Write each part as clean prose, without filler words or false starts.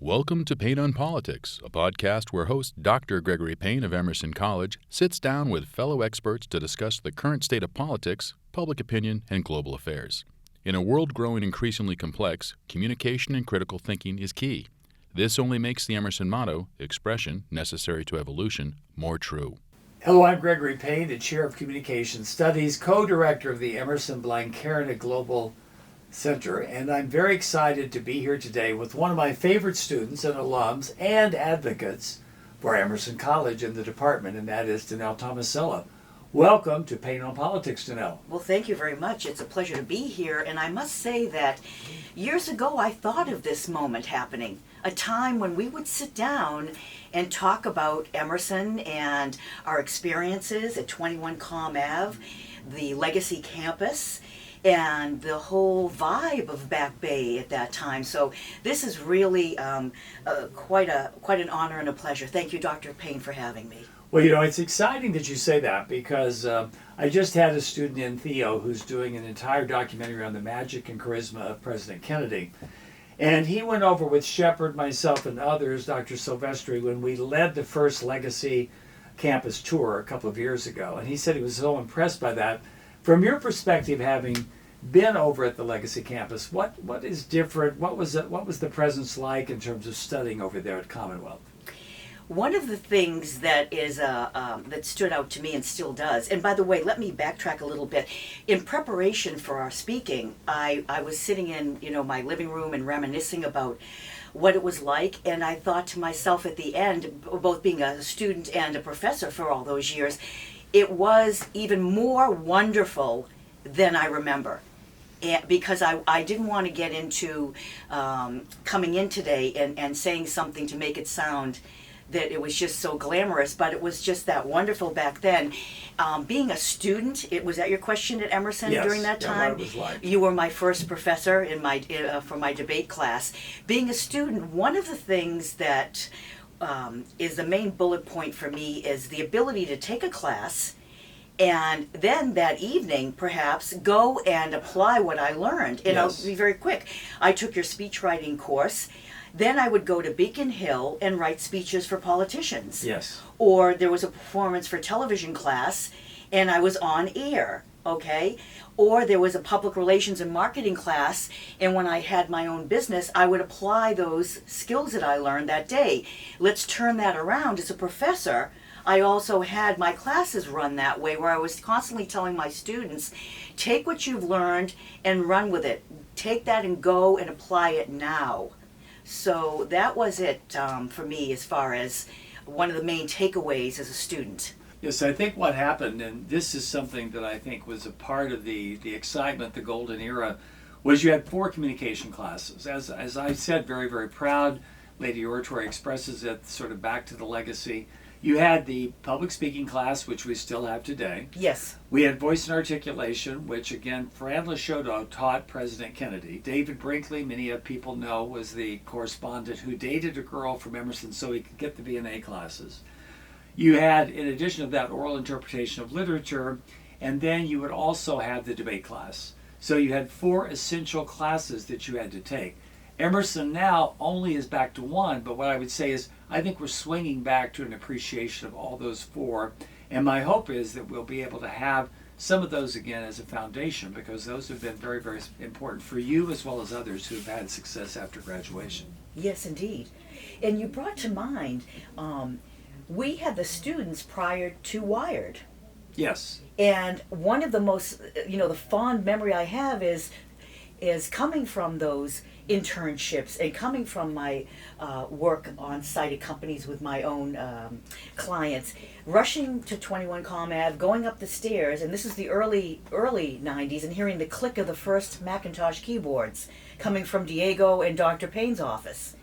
Welcome to Payne on Politics, a podcast where host Dr. Gregory Payne of Emerson College sits down with fellow experts to discuss the current state of politics, public opinion, and global affairs. In a world growing increasingly complex, communication and critical thinking is key. This only makes the Emerson motto, expression necessary to evolution, more true. Hello, I'm Gregory Payne, the Chair of Communication Studies, co-director of the Emerson Blancarina Global Center, and I'm very excited to be here today with one of my favorite students and alums and advocates for Emerson College in the department, and that is Danell Tomasella. Welcome to Payne on Politics, Danell. Well, thank you very much. It's a pleasure to be here, and I must say that years ago I thought of this moment happening, a time when we would sit down and talk about Emerson and our experiences at 21 Comm Ave, the Legacy Campus, and the whole vibe of Back Bay at that time. So this is really quite an honor and a pleasure. Thank you, Dr. Payne, for having me. Well, it's exciting that you say that because I just had a student in Theo who's doing an entire documentary on the magic and charisma of President Kennedy. And he went over with Shepard, myself, and others, Dr. Silvestri, when we led the first Legacy campus tour a couple of years ago. And he said he was so impressed by that. From your perspective, having been over at the Legacy campus, what is different? What was the presence like in terms of studying over there at Commonwealth? One of the things that is that stood out to me and still does, and by the way, let me backtrack a little bit. In preparation for our speaking, I was sitting in my living room and reminiscing about what it was like, and I thought to myself at the end, both being a student and a professor for all those years, it was even more wonderful than I remember. And because I didn't want to get into coming in today and saying something to make it sound that it was just so glamorous, but it was just that wonderful back then. Being a student, was that your question at Emerson? Yes, during that time? what it was like. You were my first professor for my debate class. Being a student, one of the things that is the main bullet point for me is the ability to take a class and then that evening perhaps go and apply what I learned. And Yes. I'll be very quick. I took your speech writing course. Then I would go to Beacon Hill and write speeches for politicians. Yes. Or there was a performance for television class and I was on air, okay? Or there was a public relations and marketing class, and when I had my own business, I would apply those skills that I learned that day. Let's turn that around. As a professor, I also had my classes run that way, where I was constantly telling my students, take what you've learned and run with it. Take that and go and apply it now. So that was it for me as far as one of the main takeaways as a student. Yes, I think what happened, and this is something that I think was a part of the excitement, the golden era, was you had 4 communication classes. As I said, very, very proud, Lady Oratory expresses it sort of back to the legacy. You had the public speaking class, which we still have today. Yes. We had voice and articulation, which again, Fran Lashoto taught President Kennedy. David Brinkley, many people know, was the correspondent who dated a girl from Emerson so he could get the V&A classes. You had, in addition to that, oral interpretation of literature, and then you would also have the debate class. So you had 4 essential classes that you had to take. Emerson now only is back to 1, but what I would say is I think we're swinging back to an appreciation of all those 4, and my hope is that we'll be able to have some of those again as a foundation, because those have been very, very important for you as well as others who have had success after graduation. Yes, indeed. And you brought to mind, we had the students prior to Wired. Yes. And one of the most, the fond memory I have is coming from those internships and coming from my work on site at companies with my own clients, rushing to 21 Comm Ave, going up the stairs, and this is the early 90s, and hearing the click of the first Macintosh keyboards coming from Diego and Dr. Payne's office.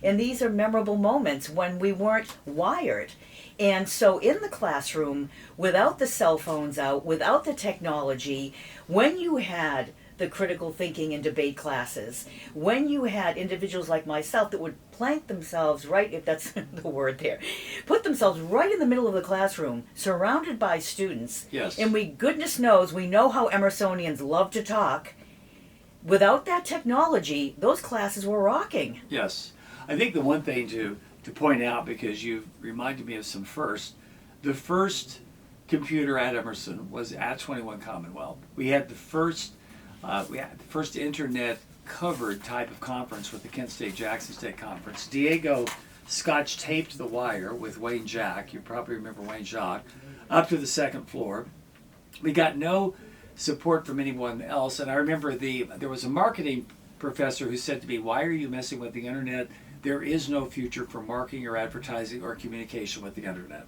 And these are memorable moments when we weren't wired. And so in the classroom, without the cell phones out, without the technology, when you had the critical thinking and debate classes, when you had individuals like myself that would plank themselves right, if that's the word there, put themselves right in the middle of the classroom, surrounded by students. Yes. And goodness knows, we know how Emersonians love to talk. Without that technology, those classes were rocking. Yes. I think the one thing to point out, because you've reminded me of some first, the first computer at Emerson was at 21 Commonwealth. We had the first internet covered type of conference with the Kent State Jackson State Conference. Diego scotch taped the wire with Wayne Jack, you probably remember Wayne Jacques, up to the second floor. We got no support from anyone else, and I remember there was a marketing professor who said to me, "Why are you messing with the internet? There is no future for marketing or advertising or communication with the internet."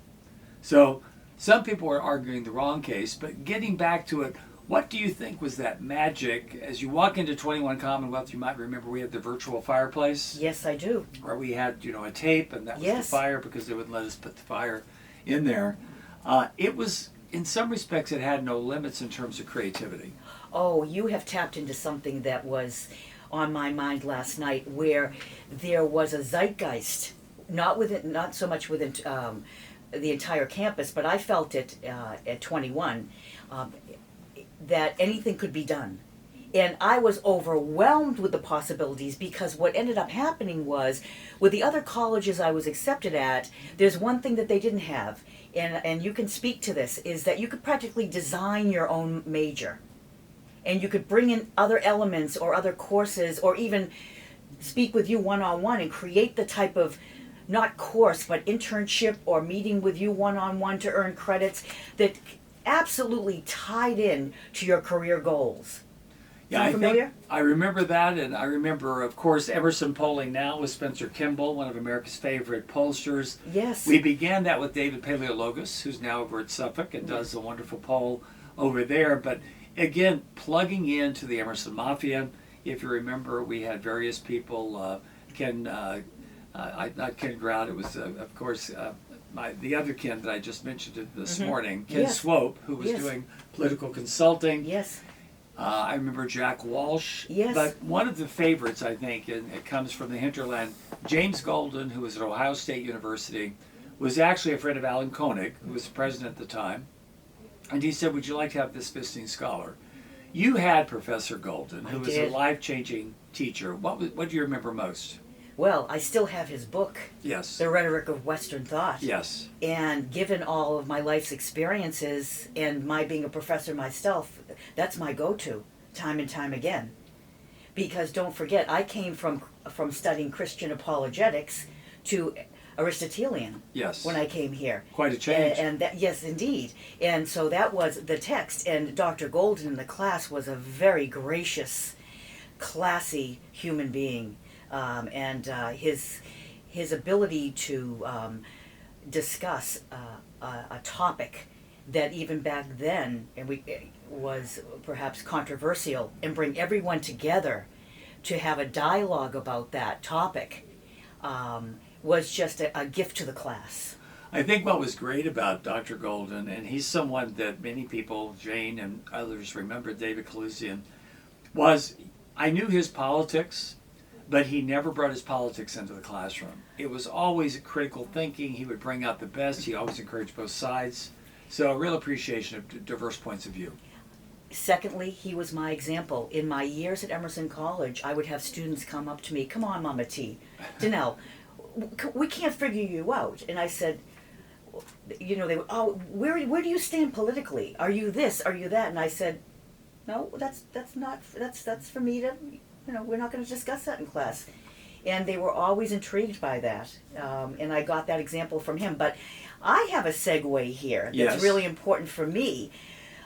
So some people are arguing the wrong case, but getting back to it, what do you think was that magic? As you walk into 21 Commonwealth, you might remember we had the virtual fireplace. Yes, I do. Where we had, a tape, and that was Yes. the fire, because they wouldn't let us put the fire in there. It was, in some respects, it had no limits in terms of creativity. Oh, you have tapped into something that was on my mind last night, where there was a zeitgeist, not so much within the entire campus, but I felt it at 21, that anything could be done. And I was overwhelmed with the possibilities, because what ended up happening was, with the other colleges I was accepted at, there's one thing that they didn't have, and you can speak to this, is that you could practically design your own major. And you could bring in other elements or other courses, or even speak with you one-on-one and create the type of, not course, but internship or meeting with you one-on-one to earn credits that absolutely tied in to your career goals. Yeah, Sound familiar? I remember that, and I remember, of course, Emerson polling now with Spencer Kimball, one of America's favorite pollsters. Yes. We began that with David Paleologos, who's now over at Suffolk and does a wonderful poll over there. But again, plugging into the Emerson Mafia. If you remember, we had various people, not Ken Grout, it was, of course, the other Ken that I just mentioned this morning, Ken Yes. Swope, who was Yes. doing political consulting. Yes. I remember Jack Walsh. Yes. But one of the favorites, I think, and it comes from the hinterland, James Golden, who was at Ohio State University, was actually a friend of Alan Koenig, who was the president at the time. And he said, "Would you like to have this visiting scholar?" You had Professor Golden, who I was did. a life-changing teacher. What do you remember most? Well, I still have his book, Yes. The Rhetoric of Western Thought. Yes. And given all of my life's experiences and my being a professor myself, that's my go-to, time and time again. Because don't forget, I came from studying Christian apologetics to Aristotelian Yes. when I came here. Quite a change. And that, yes, indeed. And so that was the text. And Dr. Golden in the class was a very gracious, classy human being. And his ability to discuss a topic that even back then was perhaps controversial, and bring everyone together to have a dialogue about that topic was just a gift to the class. I think what was great about Dr. Golden, and he's someone that many people, Jane and others remember, David Calusian, was I knew his politics, but he never brought his politics into the classroom. It was always critical thinking. He would bring out the best. He always encouraged both sides. So a real appreciation of diverse points of view. Secondly, he was my example. In my years at Emerson College, I would have students come up to me, "Come on, Mama T, Danell, we can't figure you out." And I said, they would, "Oh, where do you stand politically? Are you this? Are you that?" And I said, "No, that's for me to, we're not going to discuss that in class." And they were always intrigued by that. And I got that example from him. But I have a segue here that's Yes. really important for me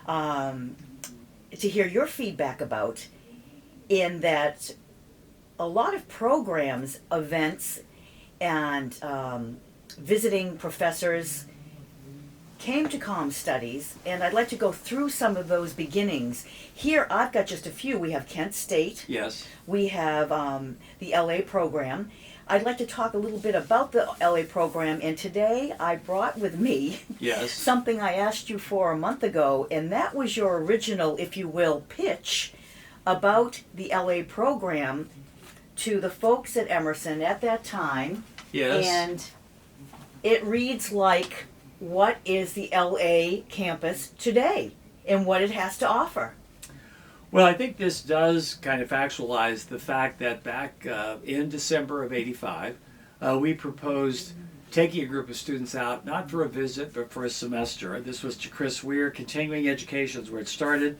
to hear your feedback about, in that a lot of programs, events, and visiting professors came to Comm Studies, and I'd like to go through some of those beginnings. Here, I've got just a few. We have Kent State. Yes. We have the LA program. I'd like to talk a little bit about the LA program, and today I brought with me Yes. something I asked you for a month ago, and that was your original, if you will, pitch about the LA program to the folks at Emerson at that time. Yes. And it reads like, what is the LA campus today and what it has to offer? Well, I think this does kind of actualize the fact that back in December of '85, we proposed taking a group of students out, not for a visit, but for a semester. This was to Chris Weir, Continuing Education is where it started.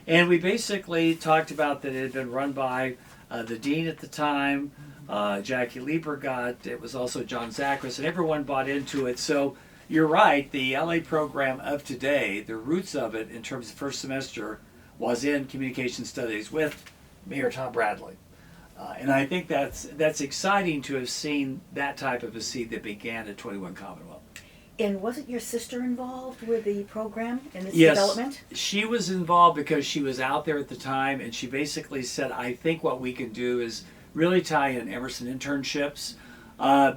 And we basically talked about that it had been run by the dean at the time, Jackie Liebergott. It was also John Zachris, and everyone bought into it. So you're right, the LA program of today, the roots of it in terms of first semester was in communication studies with Mayor Tom Bradley. And I think that's exciting to have seen that type of a seed that began at 21 Commonwealth. And wasn't your sister involved with the program and its Yes, development? she was involved because she was out there at the time, and she basically said, I think what we can do is really tie in Emerson internships.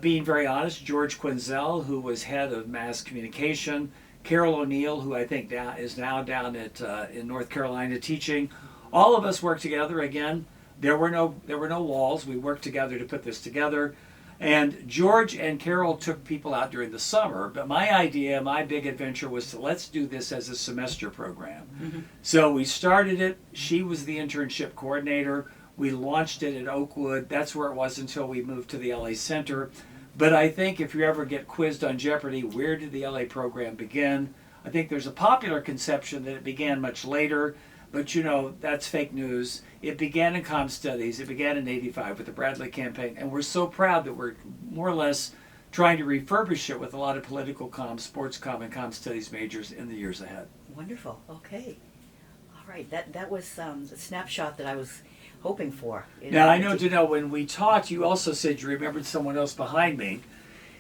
Being very honest, George Quinzel, who was head of mass communication, Carol O'Neill, who I think is now down at in North Carolina teaching, all of us worked together. Again, there were no walls. We worked together to put this together. And George and Carol took people out during the summer, but my idea, my big adventure was to let's do this as a semester program. Mm-hmm. So we started it. She was the internship coordinator. We launched it at Oakwood. That's where it was until we moved to the LA Center. But I think if you ever get quizzed on Jeopardy, where did the LA program begin? I think there's a popular conception that it began much later, but you know, that's fake news. It began in comm studies. It began in '85 with the Bradley campaign, and we're so proud that we're more or less trying to refurbish it with a lot of political comm, sports comm, and comm studies majors in the years ahead. Wonderful. Okay. All right. That was the snapshot that I was hoping for. Now, I know, Danell, when we talked, you also said you remembered someone else behind me,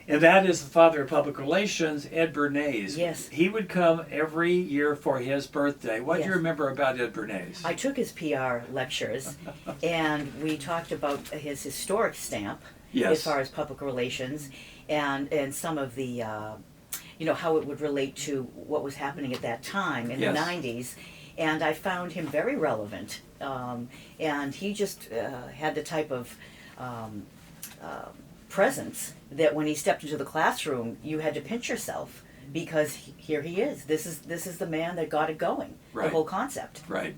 and that is the father of public relations, Ed Bernays. Yes. He would come every year for his birthday. What do Yes. you remember about Ed Bernays? I took his PR lectures, and we talked about his historic stamp Yes. as far as public relations, and some of the, how it would relate to what was happening at that time in Yes. the 90s. And I found him very relevant, and he just had the type of presence that when he stepped into the classroom, you had to pinch yourself because here he is. This is the man that got it going. Right. The whole concept. Right.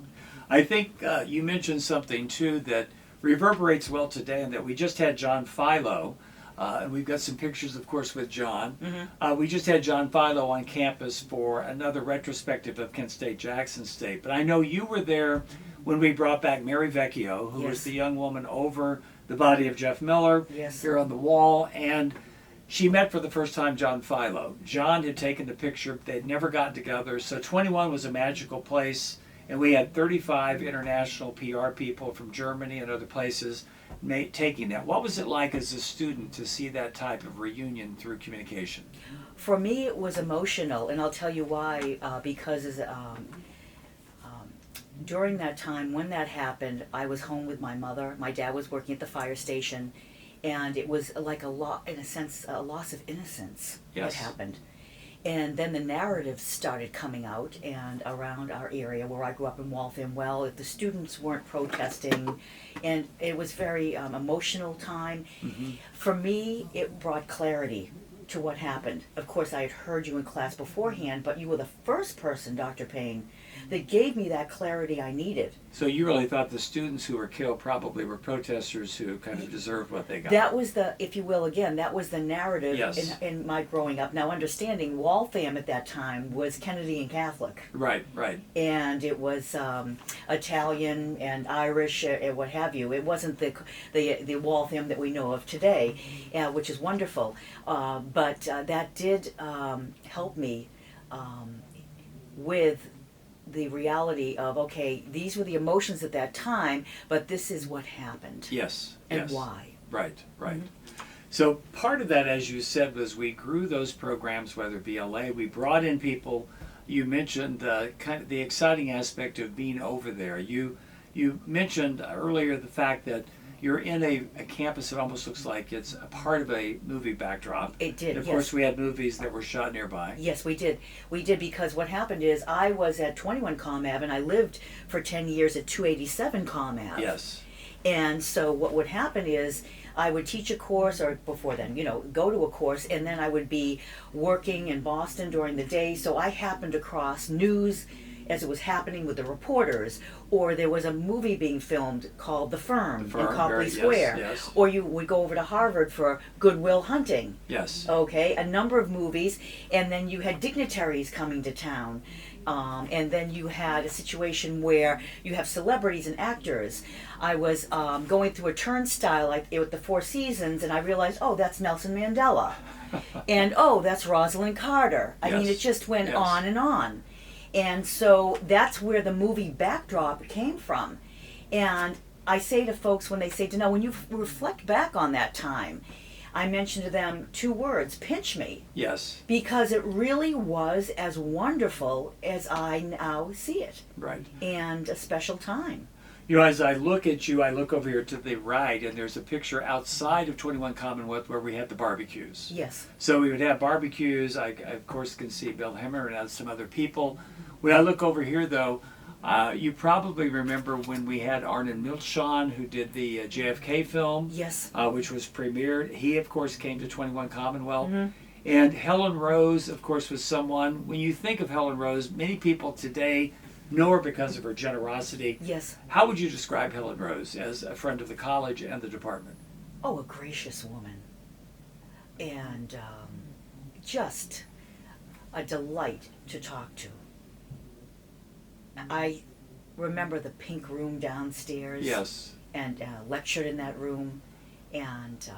I think you mentioned something too that reverberates well today, and that we just had John Philo, and we've got some pictures, of course, with John. Mm-hmm. We just had John Philo on campus for another retrospective of Kent State, Jackson State. But I know you were there when we brought back Mary Vecchio, who Yes. was the young woman over the body of Jeff Miller Yes. here on the wall, and she met for the first time John Philo. John had taken the picture. They'd never gotten together, so 21 was a magical place, and we had 35 international PR people from Germany and other places taking that. What was it like as a student to see that type of reunion through communication? For me, it was emotional, and I'll tell you why. Because during that time when that happened, I was home with my mother. My dad was working at the fire station, and it was like a loss of innocence Yes. that happened. And then the narratives started coming out, and around our area where I grew up in Waltham, well, if the students weren't protesting, and it was very emotional time. Mm-hmm. For me, it brought clarity to what happened. Of course, I had heard you in class beforehand, but you were the first person, Dr. Payne, that gave me that clarity I needed. So you really thought the students who were killed probably were protesters who kind of deserved what they got. That was the, if you will, again, that was the narrative Yes. in my growing up. Now, understanding Waltham at that time was Kennedy and Catholic. Right, right. And it was Italian and Irish and what have you. It wasn't the Waltham that we know of today, which is wonderful. But that did help me with the reality of, okay, these were the emotions at that time, but this is what happened. Yes. And yes. why. Right, right. Mm-hmm. So part of that, as you said, was we grew those programs, whether it be LA, we brought in people. You mentioned kind of the exciting aspect of being over there. You mentioned earlier the fact that you're in a campus that almost looks like it's a part of a movie backdrop. It did, And of yes. course, we had movies that were shot nearby. Yes, we did. We did, because what happened is I was at 21 Comm Ave, and I lived for 10 years at 287 Comm Ave. Yes. And so what would happen is I would teach a course, or before then, go to a course, and then I would be working in Boston during the day. So I happened across news as it was happening with the reporters, or there was a movie being filmed called The Firm, in Copley yes, Square, yes. or you would go over to Harvard for Good Will Hunting. Yes. Okay, a number of movies, and then you had dignitaries coming to town. And then you had a situation where you have celebrities and actors. I was going through a turnstile like with the Four Seasons, and I realized, oh, that's Nelson Mandela. And oh, that's Rosalind Carter. I mean, Yes. it just went Yes. on and on. And so that's where the movie backdrop came from. And I say to folks when they say, Danell, when you reflect back on that time, I mention to them 2 words, pinch me. Yes. Because it really was as wonderful as I now see it. Right. And a special time. You know, as I look at you, I look over here to the right, and there's a picture outside of 21 Commonwealth where we had the barbecues. Yes. So we would have barbecues. I of course, can see Bill Hemmer and some other people. When I look over here, though, you probably remember when we had Arnon Milchan, who did the JFK film, Yes. which was premiered. He, of course, came to 21 Commonwealth. Mhm. And Helen Rose, of course, was someone, when you think of Helen Rose, many people today know her because of her generosity. Yes. How would you describe Helen Rose as a friend of the college and the department? Oh, a gracious woman. And just a delight to talk to. I remember the pink room downstairs. Yes. And lectured in that room. And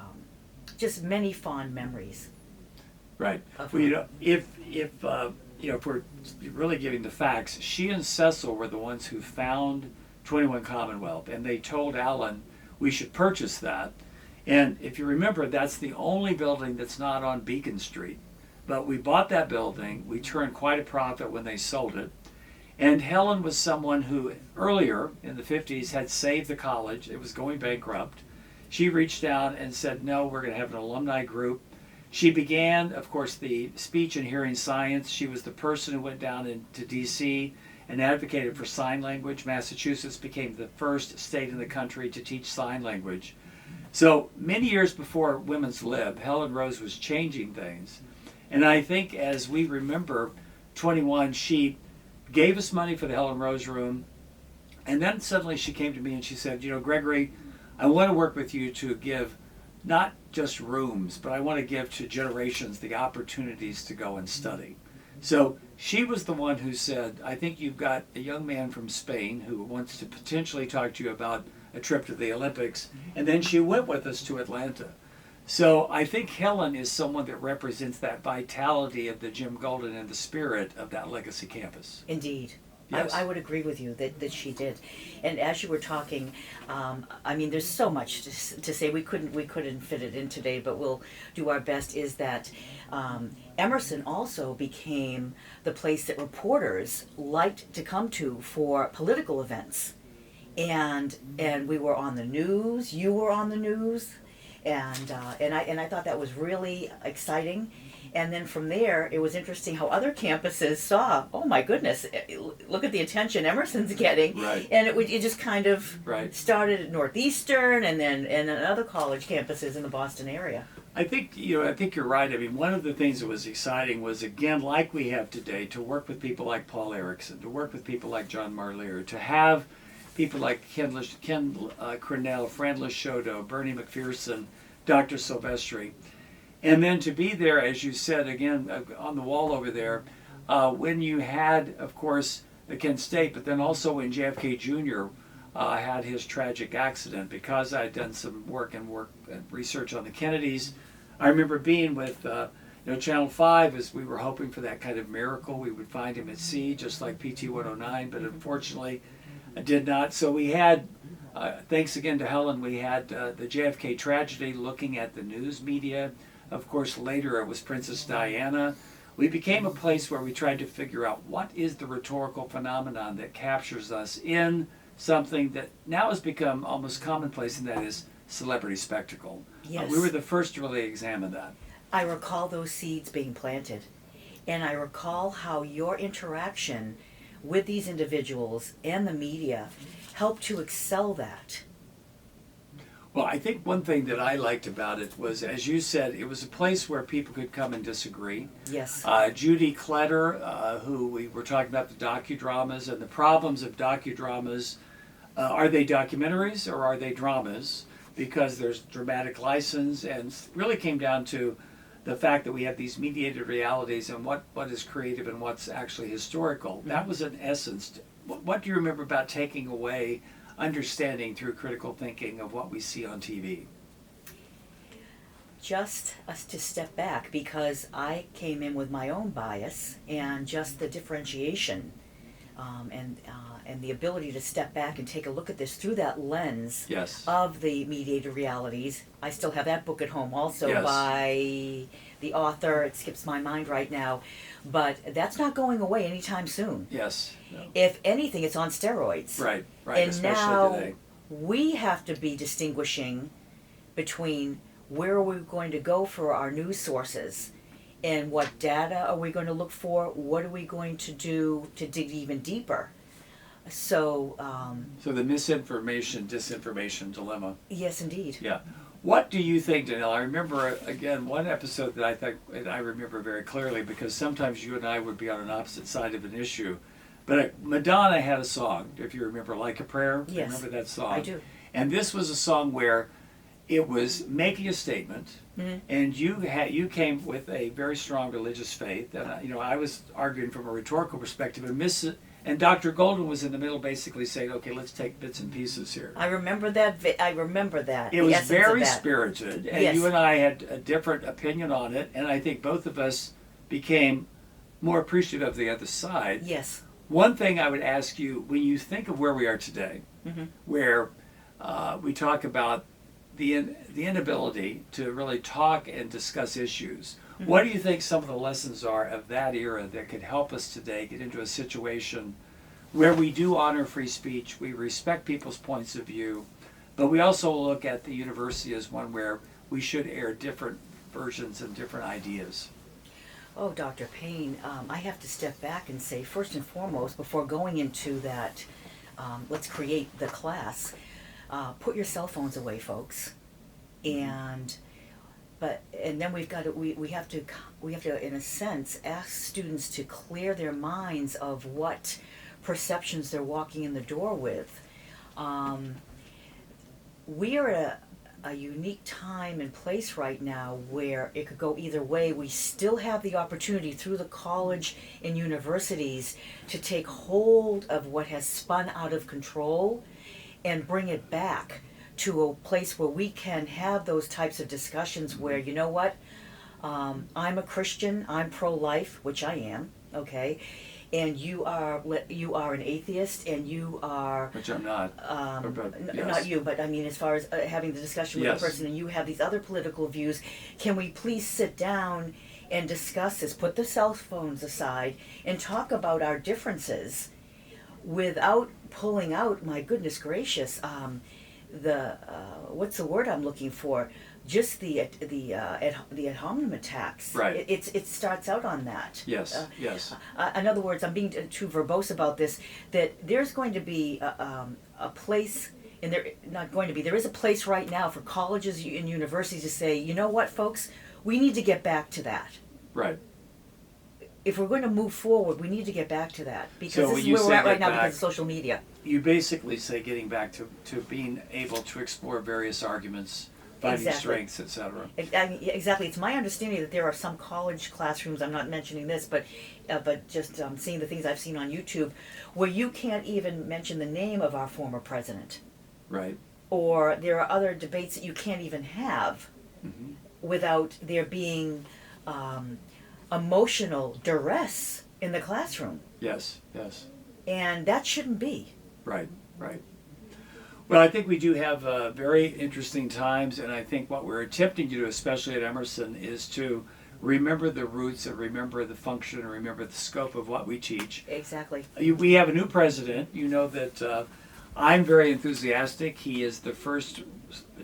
just many fond memories. Right. Of Well, you her. know, if we're really giving the facts, she and Cecil were the ones who found 21 Commonwealth, and they told Alan we should purchase that. And if you remember, that's the only building that's not on Beacon Street. But we bought that building. We turned quite a profit when they sold it. And Helen was someone who earlier in the 50s had saved the college. It was going bankrupt. She reached out and said, no, we're going to have an alumni group. She began, of course, the speech and hearing science. She was the person who went down into D.C. and advocated for sign language. Massachusetts became the first state in the country to teach sign language. So many years before Women's Lib, Helen Rose was changing things. And I think as we remember 21, she gave us money for the Helen Rose room. And then suddenly she came to me and she said, you know, Gregory, I want to work with you to give not just rooms, but I want to give to generations the opportunities to go and study. So she was the one who said, I think you've got a young man from Spain who wants to potentially talk to you about a trip to the Olympics. And then she went with us to Atlanta. So I think Helen is someone that represents that vitality of the Jim Golden and the spirit of that legacy campus. Indeed. Yes. I would agree with you that she did. And as you were talking, I mean, there's so much to say. We couldn't fit it in today, but we'll do our best. Is that Emerson also became the place that reporters liked to come to for political events, and we were on the news. You were on the news, and I thought that was really exciting. And then from there, it was interesting how other campuses saw, oh my goodness, look at the attention Emerson's getting. Right. And it just kind of Right. started at Northeastern and then other college campuses in the Boston area. I think you're right. I mean, one of the things that was exciting was, again, like we have today, to work with people like Paul Erickson, to work with people like John Marlier, to have people like Ken Cornell, Fran Lashoto, Bernie McPherson, Dr. Silvestri. And then to be there, as you said, again, on the wall over there, when you had, of course, the Kent State, but then also when JFK Jr. Had his tragic accident, because I had done some work and research on the Kennedys. I remember being with Channel 5 as we were hoping for that kind of miracle. We would find him at sea, just like PT 109, but unfortunately I did not. So we had, thanks again to Helen, we had the JFK tragedy, looking at the news media. Of course, later it was Princess Diana. We became a place where we tried to figure out what is the rhetorical phenomenon that captures us in something that now has become almost commonplace, and that is celebrity spectacle. Yes. We were the first to really examine that. I recall those seeds being planted. And I recall how your interaction with these individuals and the media helped to excel that. Well, I think one thing that I liked about it was, as you said, it was a place where people could come and disagree. Yes. Judy Kletter, who we were talking about the docudramas and the problems of docudramas. Are they documentaries or are they dramas? Because there's dramatic license, and really came down to the fact that we have these mediated realities and what is creative and what's actually historical. That was an essence. What do you remember about taking away understanding through critical thinking of what we see on TV? Just us to step back, because I came in with my own bias, and just the differentiation and the ability to step back and take a look at this through that lens Yes. of the mediated realities. I still have that book at home also, Yes. by the author. It skips my mind right now, but that's not going away anytime soon. Yes. No. If anything, it's on steroids. Right. Right. And Especially now today. we have to be distinguishing between where are we going to go for our news sources, and what data are we going to look for, what are we going to do to dig even deeper. So So the misinformation, disinformation dilemma. yes, indeed. Yeah. What do you think, Danell? I remember, again, one episode that I think, and I remember very clearly, because sometimes you and I would be on an opposite side of an issue. But Madonna had a song, if you remember, Like a Prayer. Yes, Remember that song? I do. And this was a song where it was making a statement, and you came with a very strong religious faith, and I was arguing from a rhetorical perspective, and Dr. Golden was in the middle, basically saying, "Okay, let's take bits and pieces here." I remember that. I remember that. It the was essence very of that. spirited, and Yes. you and I had a different opinion on it, and I think both of us became more appreciative of the other side. Yes. One thing I would ask you, when you think of where we are today, where we talk about the inability to really talk and discuss issues, what do you think some of the lessons are of that era that could help us today get into a situation where we do honor free speech, we respect people's points of view, but we also look at the university as one where we should air different versions and different ideas? Oh, Dr. Payne, I have to step back and say, first and foremost, before going into that, let's create the class, put your cell phones away, folks. And then we have to, in a sense, ask students to clear their minds of what perceptions they're walking in the door with. We are at a unique time and place right now where it could go either way. We still have the opportunity through the college and universities to take hold of what has spun out of control and bring it back to a place where we can have those types of discussions where, you know what, I'm a Christian, I'm pro-life, which I am, okay, and you are an atheist, and you are, Which I'm not. Yes. not you, but I mean, as far as having the discussion with Yes. the person, and you have these other political views, can we please sit down and discuss this, put the cell phones aside, and talk about our differences without pulling out, my goodness gracious, what's the word I'm looking for? Just the ad hominem attacks. Right. It starts out on that. Yes, yes. In other words, I'm being too verbose about this. That there's going to be a place, and there is a place right now for colleges and universities to say, you know what, folks, we need to get back to that. Right. If we're going to move forward, we need to get back to that, because So this when is you where we're say at right get now back- because of social media. You basically say getting back to being able to explore various arguments, finding Exactly. strengths, etc. Exactly. It's my understanding that there are some college classrooms, I'm not mentioning this, but just seeing the things I've seen on YouTube, where you can't even mention the name of our former president. Right. Or there are other debates that you can't even have without there being emotional duress in the classroom. Yes, yes. And that shouldn't be. Right, right. Well, I think we do have very interesting times, and I think what we're attempting to do, especially at Emerson, is to remember the roots and remember the function and remember the scope of what we teach. Exactly. We have a new president. You know that I'm very enthusiastic. He is the first,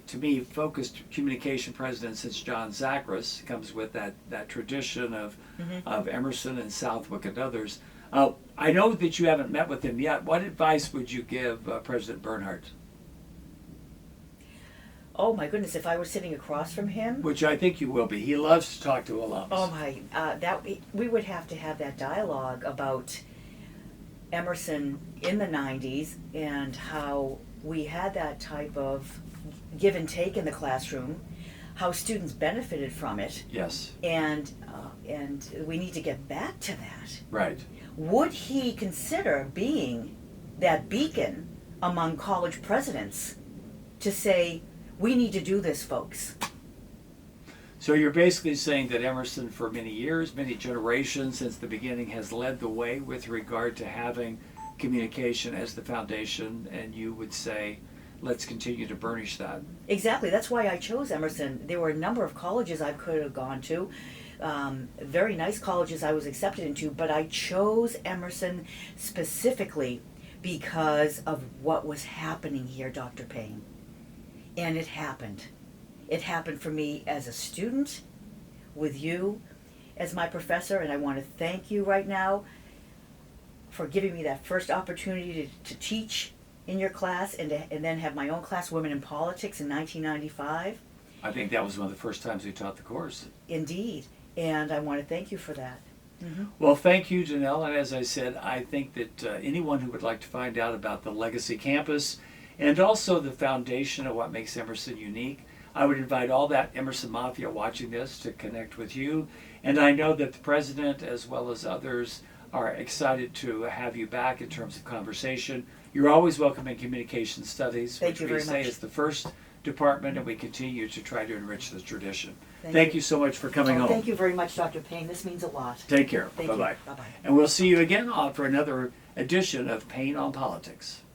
to me, focused communication president since John Zachris. Comes with that tradition of Emerson and Southwick and others. I know that you haven't met with him yet. What advice would you give President Bernhardt? Oh my goodness, if I were sitting across from him, Which I think you will be. He loves to talk to alums. oh my, we would have to have that dialogue about Emerson in the 90s and how we had that type of give and take in the classroom, how students benefited from it, Yes, and we need to get back to that. right. Would he consider being that beacon among college presidents to say, we need to do this, folks? So you're basically saying that Emerson, for many years, many generations since the beginning, has led the way with regard to having communication as the foundation, and you would say, let's continue to burnish that. Exactly. That's why I chose Emerson. There were a number of colleges I could have gone to, very nice colleges I was accepted into, but I chose Emerson specifically because of what was happening here, Dr. Payne. And it happened. It happened for me as a student, with you as my professor, and I want to thank you right now for giving me that first opportunity to teach in your class and then have my own class, Women in Politics, in 1995. I think that was one of the first times we taught the course. Indeed, and I want to thank you for that. Mm-hmm. Well, thank you, Danell. And as I said, I think that anyone who would like to find out about the Legacy Campus and also the foundation of what makes Emerson unique, I would invite all that Emerson Mafia watching this to connect with you. And I know that the president, as well as others, are excited to have you back in terms of conversation. You're always welcome in Communication Studies, Thank which you we very say much. is the first department, and we continue to try to enrich the tradition. Thank Thank you. you so much for coming home. Thank you very much, Dr. Payne. This means a lot. Take care. Thank Bye-bye. you. Bye-bye. And we'll see you again for another edition of Payne on Politics.